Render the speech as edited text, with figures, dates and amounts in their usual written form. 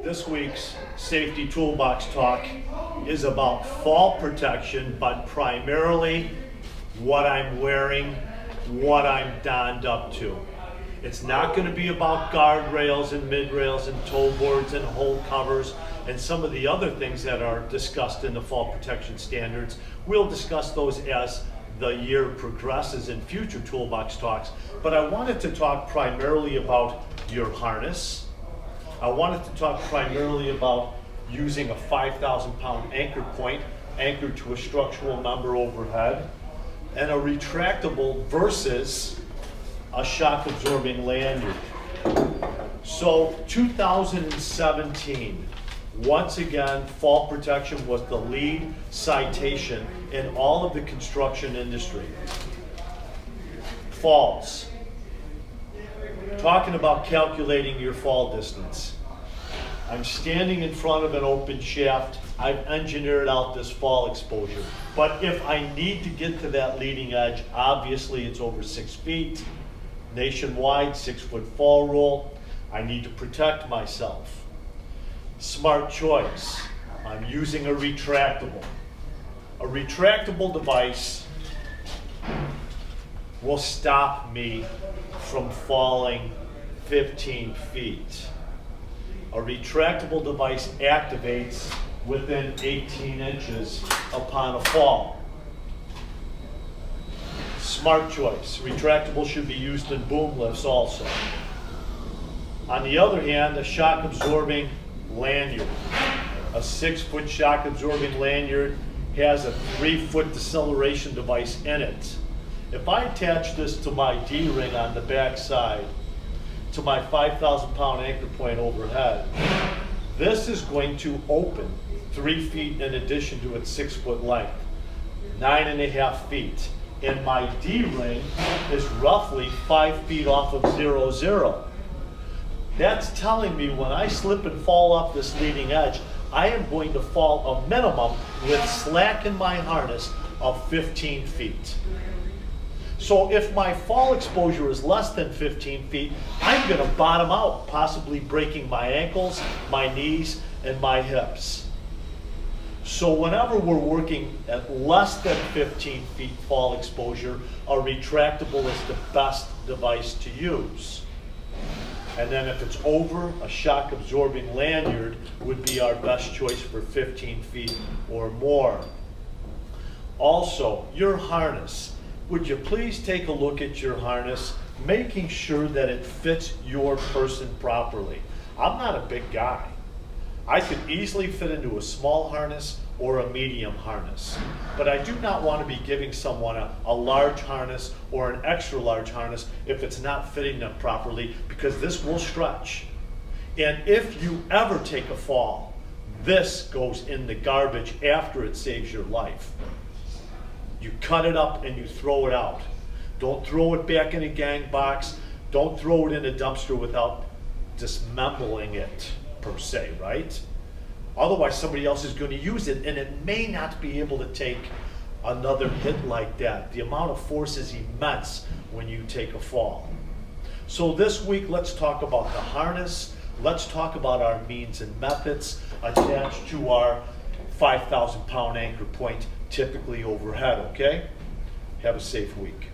This week's Safety Toolbox Talk is about fall protection, but primarily what I'm wearing, what I'm donned up to. It's not going to be about guardrails and mid-rails and toe boards and hole covers and some of the other things that are discussed in the fall protection standards. We'll discuss those as the year progresses in future Toolbox Talks, but I wanted to talk primarily about your harness. I wanted to talk primarily about using a 5,000-pound anchor point anchored to a structural member overhead, and a retractable versus a shock-absorbing lanyard. So 2017, once again, fall protection was the lead citation in all of the construction industry. Falls. Talking about calculating your fall distance. I'm standing in front of an open shaft. I've engineered out this fall exposure. But if I need to get to that leading edge, obviously it's over 6 feet. Nationwide 6-foot fall rule. I need to protect myself. Smart choice. I'm using a retractable. A retractable device will stop me from falling 15 feet. A retractable device activates within 18 inches upon a fall. Smart choice. Retractable should be used in boom lifts also. On the other hand, a shock absorbing lanyard. A 6-foot shock absorbing lanyard has a 3-foot deceleration device in it. If I attach this to my D-ring on the back side, to my 5,000-pound anchor point overhead, this is going to open 3 feet in addition to its 6-foot length, 9.5 feet. And my D-ring is roughly 5 feet off of 0, 0. That's telling me when I slip and fall off this leading edge, I am going to fall a minimum with slack in my harness of 15 feet. So if my fall exposure is less than 15 feet, I'm going to bottom out, possibly breaking my ankles, my knees, and my hips. So whenever we're working at less than 15 feet fall exposure, a retractable is the best device to use. And then if it's over, a shock absorbing lanyard would be our best choice for 15 feet or more. Also, your harness. Would you please take a look at your harness, making sure that it fits your person properly. I'm not a big guy. I could easily fit into a small harness or a medium harness, but I do not want to be giving someone a large harness or an extra large harness if it's not fitting them properly, because this will stretch. And if you ever take a fall, this goes in the garbage after it saves your life. You cut it up and you throw it out. Don't throw it back in a gang box. Don't throw it in a dumpster without dismembering it, per se, right? Otherwise, somebody else is going to use it, and it may not be able to take another hit like that. The amount of force is immense when you take a fall. So this week, let's talk about the harness. Let's talk about our means and methods attached to our 5,000-pound anchor point, typically overhead, okay? Have a safe week.